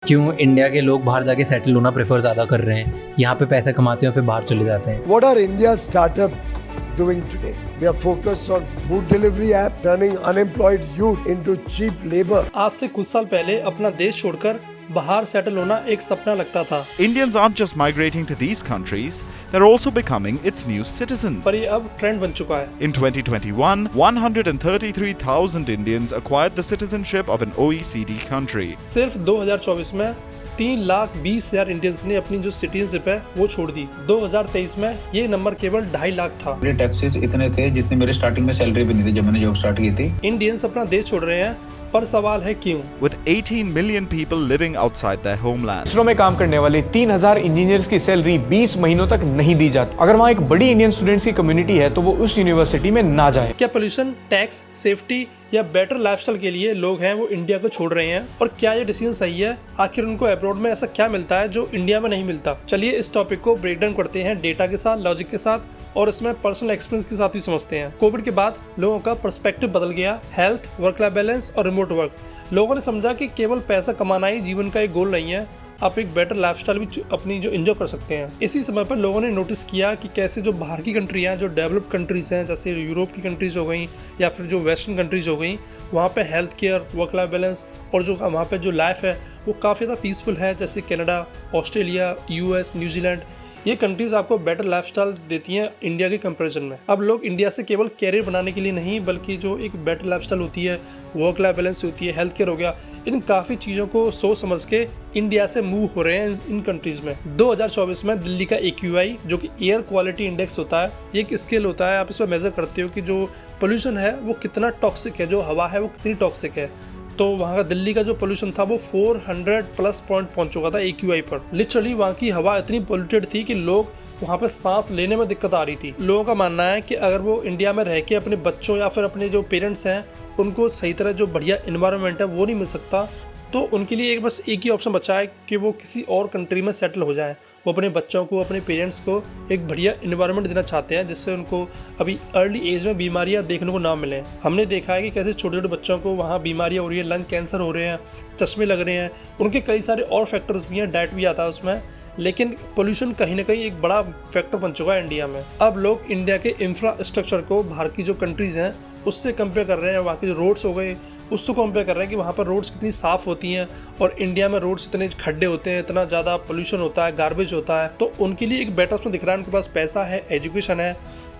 क्यों इंडिया के लोग बाहर जाके सेटल होना प्रेफर ज़्यादा कर रहे हैं, यहाँ पे पैसे कमाते हैं फिर बाहर चले जाते हैं। What are India's startups doing today? We are focused on food delivery app, turning unemployed youth into cheap labor. आज से कुछ साल पहले अपना देश छोड़कर बाहर सेटल होना एक सपना लगता था। Indians aren't just migrating to these countries, they're also becoming its new citizens. पर ये अब ट्रेंड बन चुका है। In 2021, 133,000 Indians acquired the citizenship of an OECD country. सिर्फ 2024 में 3,20,000 इंडियंस ने अपनी जो सिटीजनशिप है वो छोड़ दी। 2023 में ये नंबर केवल 2.5 लाख था। मेरे टैक्सेस इतने थे जितने मेरे स्टार्टिंग में सैलरी भी नहीं थी जब मैंने जॉब स्टार्ट की थी। इंडियंस अपना देश छोड़ रहे हैं, पर सवाल है क्यों? With 18 million people living outside their homeland. ISRO में काम करने वाले 3,000 इंजीनियर्स की सैलरी 20 महीनों तक नहीं दी जाती। अगर वहाँ एक बड़ी इंडियन स्टूडेंट्स की कम्युनिटी है तो वो उस यूनिवर्सिटी में ना जाए। क्या पोल्यूशन, टैक्स, सेफ्टी या बेटर लाइफस्टाइल के लिए लोग हैं वो इंडिया को छोड़ रहे हैं, और क्या ये डिसीजन सही है? आखिर उनको अब्रॉड में ऐसा क्या मिलता है जो इंडिया में नहीं मिलता? चलिए इस टॉपिक को ब्रेक डाउन करते हैं डेटा के साथ, लॉजिक के साथ, और इसमें पर्सनल एक्सपीरियंस के साथ भी समझते हैं। कोविड के बाद लोगों का पर्सपेक्टिव बदल गया। हेल्थ, वर्क लाइफ बैलेंस और रिमोट वर्क। लोगों ने समझा कि केवल पैसा कमाना ही जीवन का एक गोल नहीं है, आप एक बेटर लाइफस्टाइल भी अपनी जो एंजॉय कर सकते हैं। इसी समय पर लोगों ने नोटिस किया कि कैसे जो बाहर की कंट्रियाँ, जो डेवलप्ड कंट्रीज़ हैं, जैसे यूरोप की कंट्रीज़ हो गई या फिर जो वेस्टर्न कंट्रीज़ हो गई, वहाँ पे health care, work life balance और जो वहाँ पे जो लाइफ है वो काफ़ी ज़्यादा पीसफुल है। जैसे कनाडा, ऑस्ट्रेलिया, यूएस, न्यूजीलैंड, ये कंट्रीज़ आपको बेटर लाइफस्टाइल देती हैं इंडिया के कंपैरिजन में। अब लोग इंडिया से केवल कैरियर बनाने के लिए नहीं, बल्कि जो एक बेटर लाइफस्टाइल होती है, वर्क लाइफ बैलेंस होती है, हेल्थ केयर हो गया, इन काफ़ी चीज़ों को सोच समझ के इंडिया से मूव हो रहे हैं इन कंट्रीज़ में। 2024 में दिल्ली का AQI, जो कि एयर क्वालिटी इंडेक्स होता है, ये एक स्केल होता है, आप इसमें मेज़र करते हो कि जो पोल्यूशन है वो कितना टॉक्सिक है, जो हवा है वो कितनी टॉक्सिक है। तो वहाँ का दिल्ली का जो पोल्यूशन था वो 400 प्लस पॉइंट पहुँच चुका था AQI पर। लिटरली वहाँ की हवा इतनी पोल्यूटेड थी कि लोग वहाँ पे सांस लेने में दिक्कत आ रही थी। लोगों का मानना है कि अगर वो इंडिया में रह के अपने बच्चों या फिर अपने जो पेरेंट्स हैं उनको सही तरह जो बढ़िया इन्वायरमेंट है वो नहीं मिल सकता, तो उनके लिए बस एक ही ऑप्शन बचा है कि वो किसी और कंट्री में सेटल हो जाएं। वो अपने बच्चों को, अपने पेरेंट्स को एक बढ़िया इन्वायरमेंट देना चाहते हैं जिससे उनको अभी अर्ली एज में बीमारियां देखने को ना मिलें। हमने देखा है कि कैसे छोटे छोटे बच्चों को वहाँ बीमारियां हो रही है, लंग कैंसर हो रहे हैं, चश्मे लग रहे हैं, उनके कई सारे और फैक्टर्स भी हैं, डाइट भी आता है उसमें। लेकिन पोल्यूशन कहीं ना कहीं एक बड़ा फैक्टर बन चुका है इंडिया में। अब लोग इंडिया के इंफ्रास्ट्रक्चर को बाहर की जो कंट्रीज़ हैं उससे कंपेयर कर रहे हैं। वहाँ के जो रोड्स हो गए उससे कंपेयर कर रहे हैं कि वहाँ पर रोड्स कितनी साफ़ होती हैं, और इंडिया में रोड्स इतने खड्डे होते हैं, इतना ज़्यादा पोल्यूशन होता है, गार्बेज होता है। तो उनके लिए एक बेटर ऑप्शन दिख रहा है, उनके पास पैसा है, एजुकेशन है,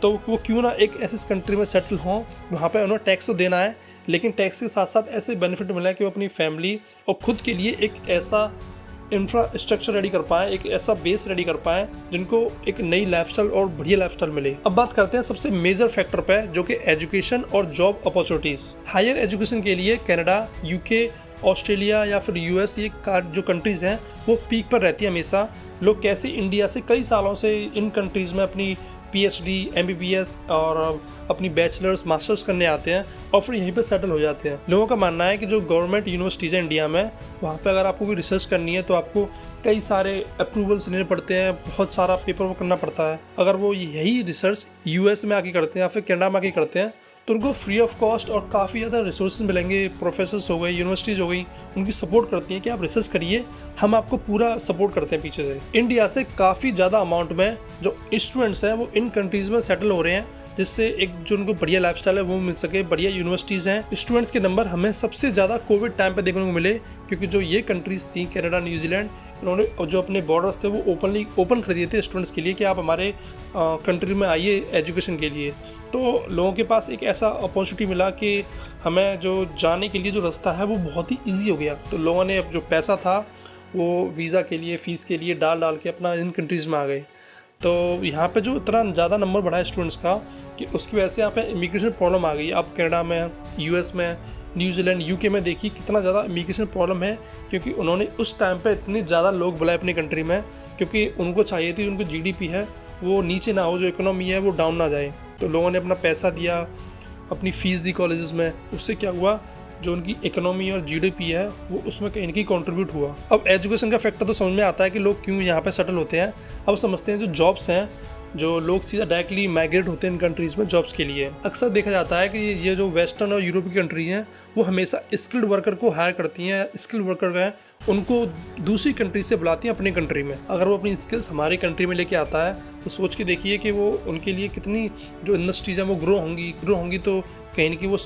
तो वो क्यों ना एक ऐसी कंट्री में सेटल हों। वहाँ पर उन्हें टैक्स तो देना है, लेकिन टैक्स के साथ साथ ऐसे बेनिफिट मिला है कि वो अपनी फैमिली और खुद के लिए एक ऐसा इंफ्रास्ट्रक्चर रेडी कर पाए, एक ऐसा बेस रेडी कर पाए जिनको एक नई लाइफस्टाइल और बढ़िया लाइफस्टाइल मिले। अब बात करते हैं सबसे मेजर फैक्टर पे, जो कि एजुकेशन और जॉब अपॉर्चुनिटीज। हायर एजुकेशन के लिए कनाडा, UK, ऑस्ट्रेलिया या फिर US, ये जो कंट्रीज़ हैं वो पीक पर रहती है हमेशा। लोग कैसे इंडिया से कई सालों से इन कंट्रीज़ में अपनी PhD, MBBS और अपनी बैचलर्स, मास्टर्स करने आते हैं और फिर यहीं पे सेटल हो जाते हैं। लोगों का मानना है कि जो गवर्नमेंट यूनिवर्सिटीज़ हैं इंडिया में, वहाँ पे अगर आपको कोई रिसर्च करनी है तो आपको कई सारे अप्रूवल्स लेने पड़ते हैं, बहुत सारा पेपर वर्क करना पड़ता है। अगर वो यही रिसर्च US में आके करते हैं या फिर कनाडा में आके करते हैं तो उनको फ्री ऑफ कॉस्ट और काफ़ी ज़्यादा रिसोर्सेज मिलेंगे। प्रोफेसर्स हो गए, यूनिवर्सिटीज़ हो गई, उनकी सपोर्ट करती हैं कि आप रिसर्च करिए, हम आपको पूरा सपोर्ट करते हैं पीछे से। इंडिया से काफ़ी ज़्यादा अमाउंट में जो स्टूडेंट्स हैं वो इन कंट्रीज़ में सेटल हो रहे हैं, जिससे एक जो उनको बढ़िया लाइफस्टाइल है वो मिल सके, बढ़िया यूनिवर्सिटीज़ हैं। स्टूडेंट्स के नंबर हमें सबसे ज़्यादा कोविड टाइम पे देखने को मिले, क्योंकि जो ये कंट्रीज़ थी कनाडा, न्यूजीलैंड, इन्होंने जो अपने बॉर्डर्स थे वो ओपन कर दिए थे स्टूडेंट्स के लिए कि आप हमारे कंट्री में आइए एजुकेशन के लिए। तो लोगों के पास एक ऐसा अपॉर्चुनिटी मिला कि हमें जो जाने के लिए जो रास्ता है वो बहुत ही ईजी हो गया। तो लोगों ने जो पैसा था वो वीज़ा के लिए, फ़ीस के लिए डाल के अपना इन कंट्रीज़ में आ गए। तो यहाँ पे जो इतना ज़्यादा नंबर बढ़ा है स्टूडेंट्स का कि उसकी वजह से यहाँ पे इमिग्रेशन प्रॉब्लम आ गई। अब कनाडा में, US में, न्यूजीलैंड, UK में देखिए कितना ज़्यादा इमिग्रेशन प्रॉब्लम है, क्योंकि उन्होंने उस टाइम पे इतने ज़्यादा लोग बुलाए अपनी कंट्री में, क्योंकि उनको चाहिए थी उनको GDP है वो नीचे ना हो, जो इकोनॉमी है वो डाउन ना जाए। तो लोगों ने अपना पैसा दिया, अपनी फ़ीस दी कॉलेजेस में, उससे क्या हुआ, जो उनकी इकोनॉमी और GDP है वो उसमें कहीं ना कहीं कॉन्ट्रीब्यूट हुआ। अब एजुकेशन का फैक्टर तो समझ में आता है कि लोग क्यों यहाँ पे सेटल होते हैं। अब समझते हैं जो जॉब्स हैं, जो लोग सीधा डायरेक्टली माइग्रेट होते हैं इन कंट्रीज़ में जॉब्स के लिए। अक्सर देखा जाता है कि ये जो वेस्टर्न और यूरोपीय कंट्री हैं वो हमेशा स्किल्ड वर्कर को हायर करती हैं, स्किल्ड वर्कर हैं उनको दूसरी कंट्री से बुलाती हैं अपनी कंट्री में। अगर वो अपनी स्किल्स हमारी कंट्री में लेके आता है तो सोच के देखिए कि वो उनके लिए कितनी जो इंडस्ट्रीज़ हैं वो ग्रो होंगी तो कहीं ना कहीं वो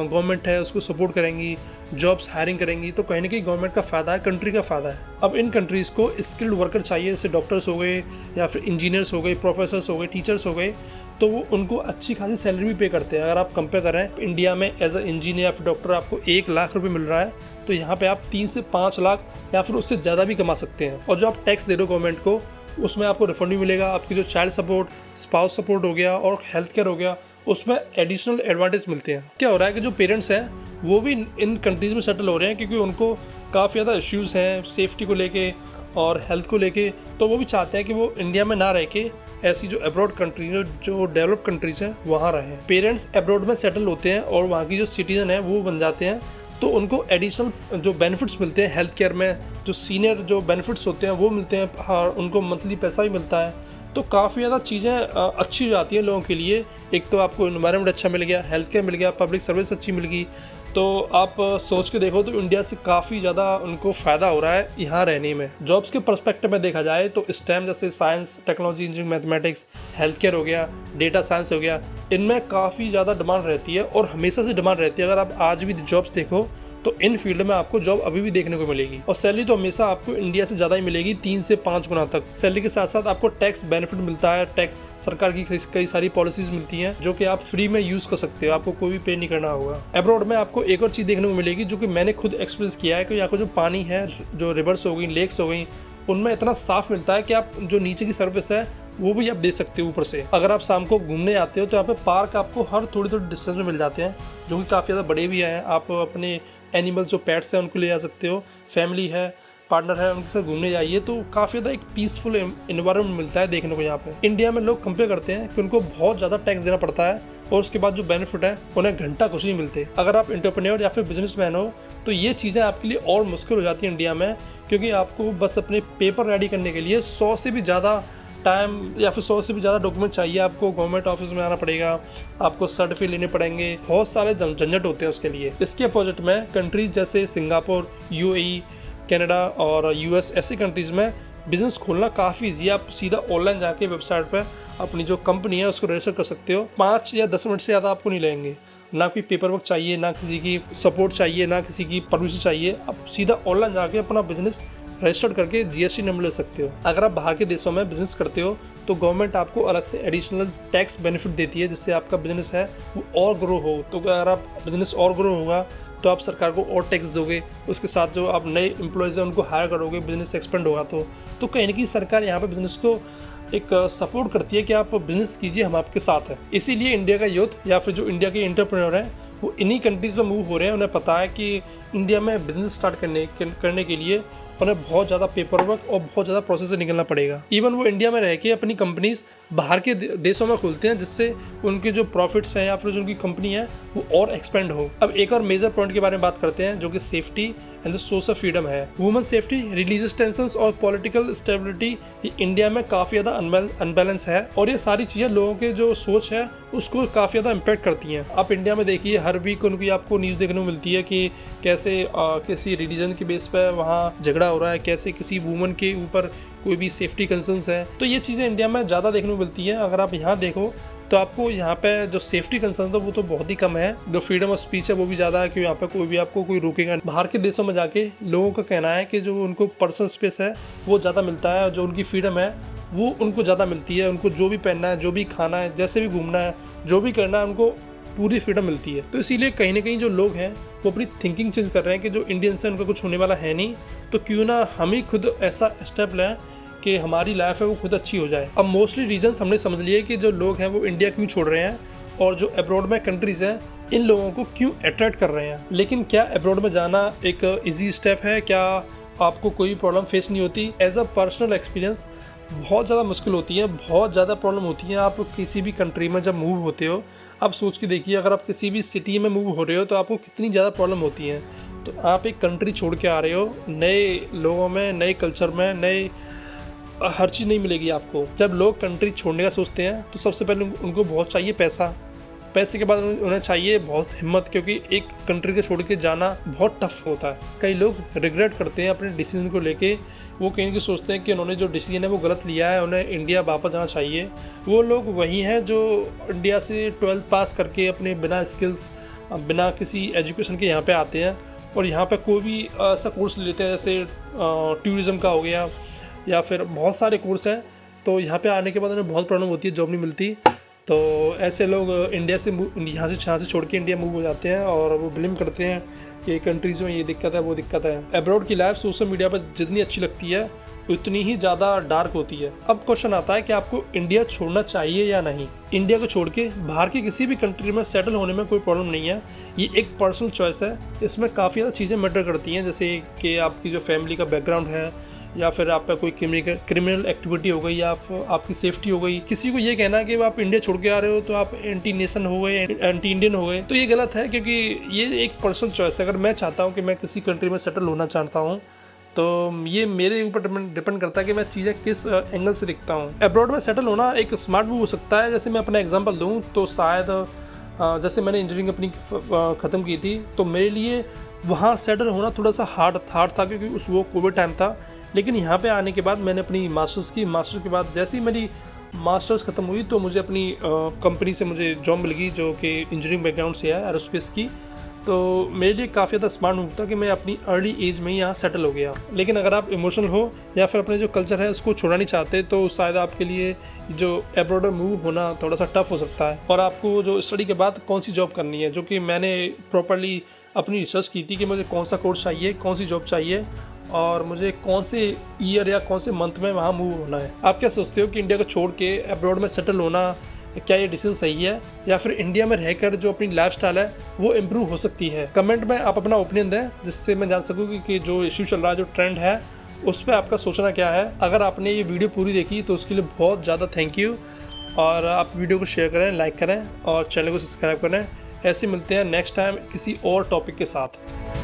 गवर्नमेंट है उसको सपोर्ट करेंगी, जॉब्स हायरिंग करेंगी, तो कहीं ना कहीं गवर्नमेंट का फ़ायदा है, कंट्री का फ़ायदा है। अब इन कंट्रीज़ को स्किल्ड वर्कर चाहिए, जैसे डॉक्टर्स हो गए या फिर इंजीनियर्स हो गए, प्रोफेसर्स हो गए, टीचर्स हो गए, तो वो उनको अच्छी खासी सैलरी भी पे करते हैं। अगर आप कंपेयर करें इंडिया में एज अ इंजीनियर या फिर डॉक्टर आपको 1 लाख रुपये मिल रहा है, तो यहाँ पे आप 3 से 5 लाख या फिर उससे ज़्यादा भी कमा सकते हैं। और जो आप टैक्स दे रहे हो गवर्नमेंट को, उसमें आपको रिफंड भी मिलेगा। आपकी जो चाइल्ड सपोर्ट, स्पाउस सपोर्ट हो गया और हेल्थ केयर हो गया, उसमें एडिशनल एडवांटेज मिलते हैं। क्या हो रहा है कि जो पेरेंट्स हैं वो भी इन कंट्रीज़ में सेटल हो रहे हैं, क्योंकि उनको काफ़ी ज़्यादा इश्यूज़ हैं सेफ्टी को लेके और हेल्थ को लेके, तो वो भी चाहते हैं कि वो इंडिया में ना रह के ऐसी जो अब्रॉड कंट्रीज जो डेवलप कंट्रीज़ हैं वहाँ रहें। पेरेंट्स अब्रॉड में सेटल होते हैं और वहाँ की जो सिटीजन है वो बन जाते हैं, तो उनको एडिशनल जो बेनिफिट्स मिलते हैं हेल्थ केयर में, जो सीनियर जो बेनिफिट्स होते हैं वो मिलते हैं, हाँ उनको मंथली पैसा भी मिलता है। तो काफ़ी ज़्यादा चीज़ें अच्छी हो जाती हैं लोगों के लिए। एक तो आपको एनवायरनमेंट अच्छा मिल गया, हेल्थ केयर मिल गया, पब्लिक सर्विस अच्छी मिल गई, तो आप सोच के देखो तो इंडिया से काफ़ी ज़्यादा उनको फ़ायदा हो रहा है यहाँ रहने में। जॉब्स के पर्सपेक्टिव में देखा जाए तो स्टेम जैसे science, technology, engineering, mathematics, health care हो गया, डेटा साइंस हो गया, इनमें काफ़ी ज़्यादा डिमांड रहती है और हमेशा से डिमांड रहती है। अगर आप आज भी जॉब्स देखो तो इन फील्ड में आपको जॉब अभी भी देखने को मिलेगी और सैलरी तो हमेशा आपको इंडिया से ज़्यादा ही मिलेगी, 3 से 5 गुना तक। सैलरी के साथ साथ आपको टैक्स बेनिफिट मिलता है, टैक्स सरकार की कई सारी पॉलिसीज मिलती हैं जो कि आप फ्री में यूज़ कर सकते हो, आपको कोई भी पे नहीं करना होगा। अब्रॉड में आपको एक और चीज़ देखने को मिलेगी जो कि मैंने खुद एक्सपीरियंस किया है कि यहाँ का जो पानी है, जो रिवर्स हो गई, लेक्स हो गई, उनमें इतना साफ मिलता है कि आप जो नीचे की सर्विस है वो भी आप दे सकते हो ऊपर से। अगर आप शाम को घूमने आते हो तो यहाँ पे पार्क आपको हर थोड़ी डिस्टेंस में मिल जाते हैं, जो कि काफ़ी ज़्यादा बड़े भी हैं। आप अपने एनिमल्स जो पेट्स हैं उनको ले जा सकते हो, फैमिली है, पार्टनर है, उनके साथ घूमने जाइए, तो काफ़ी ज़्यादा एक पीसफुल इन्वायरमेंट मिलता है देखने को। यहाँ पे इंडिया में लोग कंपेयर करते हैं कि उनको बहुत ज़्यादा टैक्स देना पड़ता है और उसके बाद जो बेनिफिट है उन्हें घंटा कुछ नहीं मिलते। अगर आप एंटरप्रेन्योर या फिर बिजनेसमैन हो तो ये चीज़ें आपके लिए और मुश्किल हो जाती है इंडिया में, क्योंकि आपको बस अपने पेपर रेडी करने के लिए 100 से भी ज़्यादा टाइम या फिर 100 से भी ज़्यादा डॉक्यूमेंट चाहिए। आपको गवर्नमेंट ऑफिस में आना पड़ेगा, आपको सर्टिफिकेट लेने पड़ेंगे, बहुत सारे झंझट होते हैं उसके लिए। इसके अपोजिट में कंट्रीज जैसे सिंगापुर, यूएई, कनाडा और यूएस, ऐसी कंट्रीज़ में बिजनेस खोलना काफ़ी ईजी है। आप सीधा ऑनलाइन जाके वेबसाइट पर अपनी जो कंपनी है उसको रजिस्टर कर सकते हो। 5 या 10 मिनट से ज़्यादा आपको नहीं लगेंगे, ना कोई पेपर वर्क चाहिए, ना किसी की सपोर्ट चाहिए, ना किसी की परमिशन चाहिए। आप सीधा ऑनलाइन जाके अपना बिजनेस रजिस्टर्ड करके जीएसटी नंबर ले सकते हो। अगर आप बाहर के देशों में बिजनेस करते हो तो गवर्नमेंट आपको अलग से एडिशनल टैक्स बेनिफिट देती है, जिससे आपका बिजनेस है वो और ग्रो हो। तो अगर आप बिजनेस और ग्रो होगा तो आप सरकार को और टैक्स दोगे, उसके साथ जो आप नए एम्प्लॉयज़ हैं उनको हायर करोगे, बिजनेस एक्सपेंड होगा। तो कहीं ना कहीं सरकार यहाँ पर बिजनेस को एक सपोर्ट करती है कि आप बिजनेस कीजिए, हम आपके साथ हैं। इसीलिए इंडिया का यूथ या फिर जो इंडिया के एंटरप्रेन्योर हैं वो इन्हीं कंट्रीज़ में मूव हो रहे हैं। उन्हें पता है कि इंडिया में बिजनेस स्टार्ट करने के लिए उन्हें बहुत ज़्यादा पेपर वर्क और बहुत ज़्यादा प्रोसेस से निकलना पड़ेगा। इवन वो इंडिया में रह के अपनी कंपनीज बाहर के देशों में खोलते हैं, जिससे उनके जो प्रॉफिट्स हैं या फिर जो उनकी कंपनी है वो और एक्सपेंड हो। अब एक और मेजर पॉइंट के बारे में बात करते हैं जो कि safety and the source of freedom है। वुमेन सेफ्टी, रिलीजियस टेंशंस और पॉलिटिकल स्टेबिलिटी इंडिया में काफ़ी ज़्यादा अनबैलेंस है और ये सारी चीज़ें लोगों के जो सोच है उसको काफ़ी ज़्यादा इम्पैक्ट करती हैं। आप इंडिया में देखिए हर वीक उनकी आपको न्यूज़ देखने को मिलती है कि कैसे किसी रिलीजन के बेस पर वहाँ झगड़ा हो रहा है, कैसे किसी वुमन के ऊपर कोई भी सेफ्टी कंसर्न्स है। तो ये चीज़ें इंडिया में ज़्यादा देखने को मिलती हैं। अगर आप यहाँ देखो तो आपको यहाँ पे जो सेफ्टी कंसर्न है वो तो बहुत ही कम है, जो फ्रीडम ऑफ स्पीच है वो भी ज़्यादा है कि यहाँ पे कोई भी आपको कोई रोकेगा। बाहर के देशों में जाके लोगों का कहना है कि जो उनको पर्सनल स्पेस है वो ज़्यादा मिलता है, जो उनकी फ्रीडम है वो उनको ज़्यादा मिलती है। उनको जो भी पहनना है, जो भी खाना है, जैसे भी घूमना है, जो भी करना है, उनको पूरी फ्रीडम मिलती है। तो इसीलिए कहीं ना कहीं जो लोग हैं वो अपनी थिंकिंग चेंज कर रहे हैं कि जो इंडियंस हैं उनका कुछ होने वाला है नहीं, तो क्यों ना हम ही खुद ऐसा स्टेप लें कि हमारी लाइफ है वो खुद अच्छी हो जाए। अब मोस्टली रीजन्स हमने समझ लिए कि जो लोग हैं वो इंडिया क्यों छोड़ रहे हैं और जो अब्रॉड में कंट्रीज़ हैं इन लोगों को क्यों अट्रैक्ट कर रहे हैं। लेकिन क्या अब्रॉड में जाना एक ईजी स्टेप है? क्या आपको कोई प्रॉब्लम फेस नहीं होती? एज अ पर्सनल एक्सपीरियंस बहुत ज़्यादा मुश्किल होती है, बहुत ज़्यादा प्रॉब्लम होती है। आप किसी भी कंट्री में जब मूव होते हो, आप सोच के देखिए अगर आप किसी भी सिटी में मूव हो रहे हो तो आपको कितनी ज़्यादा प्रॉब्लम होती है। तो आप एक कंट्री छोड़ के आ रहे हो, नए लोगों में, नए कल्चर में, नए हर चीज़ नहीं मिलेगी आपको। जब लोग कंट्री छोड़ने का सोचते हैं तो सबसे पहले उनको बहुत चाहिए पैसा, पैसे के बाद उन्हें चाहिए बहुत हिम्मत, क्योंकि एक कंट्री को छोड़ के जाना बहुत टफ होता है। कई लोग रिग्रेट करते हैं अपने डिसीजन को लेके, वो कहीं कि सोचते हैं कि उन्होंने जो डिसीजन है वो गलत लिया है, उन्हें इंडिया वापस जाना चाहिए। वो लोग वही हैं जो इंडिया से 12th पास करके अपने बिना स्किल्स, बिना किसी एजुकेशन के यहाँ पे आते हैं और यहाँ पे कोई भी ऐसा कोर्स ले लेते हैं, जैसे टूरिज़्म का हो गया या फिर बहुत सारे कोर्स हैं। तो यहाँ पे आने के बाद उन्हें बहुत प्रॉब्लम होती है, जॉब नहीं मिलती। तो ऐसे लोग इंडिया से यहाँ से छोड़ के इंडिया मूव हो जाते हैं और वो ब्लेम करते हैं कि कंट्रीज़ में ये दिक्कत है, वो दिक्कत है। अब्रॉड की लाइफ सोशल मीडिया पर जितनी अच्छी लगती है उतनी ही ज़्यादा डार्क होती है। अब क्वेश्चन आता है कि आपको इंडिया छोड़ना चाहिए या नहीं। इंडिया को छोड़ के बाहर की किसी भी कंट्री में सेटल होने में कोई प्रॉब्लम नहीं है, ये एक पर्सनल चॉइस है। इसमें काफ़ी ज़्यादा चीज़ें मैटर करती हैं, जैसे कि आपकी जो फैमिली का बैकग्राउंड है, या फिर आप पे कोई क्रिमिनल एक्टिविटी हो गई, या आपकी सेफ्टी हो गई। किसी को ये कहना कि आप इंडिया छोड़ के आ रहे हो तो आप एंटी नेशन हो गए, एंटी इंडियन हो गए, तो ये गलत है, क्योंकि ये एक पर्सनल चॉइस है। अगर मैं चाहता हूँ कि मैं किसी कंट्री में सेटल होना चाहता हूँ तो ये मेरे ऊपर डिपेंड करता है कि मैं चीज़ें किस एंगल से दिखता हूँ। अब्रॉड में सेटल होना एक स्मार्ट मूव हो सकता है। जैसे मैं अपना एग्जांपल दूँ तो शायद जैसे मैंने इंजीनियरिंग अपनी ख़त्म की थी, तो मेरे लिए वहाँ सेटल होना थोड़ा सा हार्ड था, क्योंकि वो कोविड टाइम था। लेकिन यहाँ पे आने के बाद मैंने अपनी मास्टर्स के बाद जैसे ही मेरी मास्टर्स ख़त्म हुई तो मुझे अपनी कंपनी से मुझे जॉब मिल गई, जो कि इंजीनियरिंग बैकग्राउंड से है, एरोस्पेस की। तो मेरे लिए काफ़ी ज़्यादा स्मार्ट मूव था कि मैं अपनी अर्ली एज में ही यहाँ सेटल हो गया। लेकिन अगर आप इमोशनल हो या फिर अपने जो कल्चर है उसको छोड़ना नहीं चाहते, तो शायद आपके लिए जो अब्रॉड मूव होना थोड़ा सा टफ हो सकता है। और आपको जो स्टडी के बाद कौन सी जॉब करनी है, जो कि मैंने प्रॉपरली अपनी रिसर्च की थी कि मुझे कौन सा कोर्स चाहिए, कौन सी जॉब चाहिए और मुझे कौन से ईयर या कौन से मंथ में वहाँ मूव होना है। आप क्या सोचते हो कि इंडिया को छोड़ के अब्रॉड में सेटल होना, क्या ये डिसीजन सही है, या फिर इंडिया में रहकर जो अपनी लाइफस्टाइल है वो इम्प्रूव हो सकती है? कमेंट में आप अपना ओपिनियन दें, जिससे मैं जान सकूँ कि जो इश्यू चल रहा है, जो ट्रेंड है, उस पर आपका सोचना क्या है। अगर आपने ये वीडियो पूरी देखी तो उसके लिए बहुत ज़्यादा थैंक यू, और आप वीडियो को शेयर करें, लाइक करें और चैनल को सब्सक्राइब करें। ऐसे मिलते हैं नेक्स्ट टाइम किसी और टॉपिक के साथ।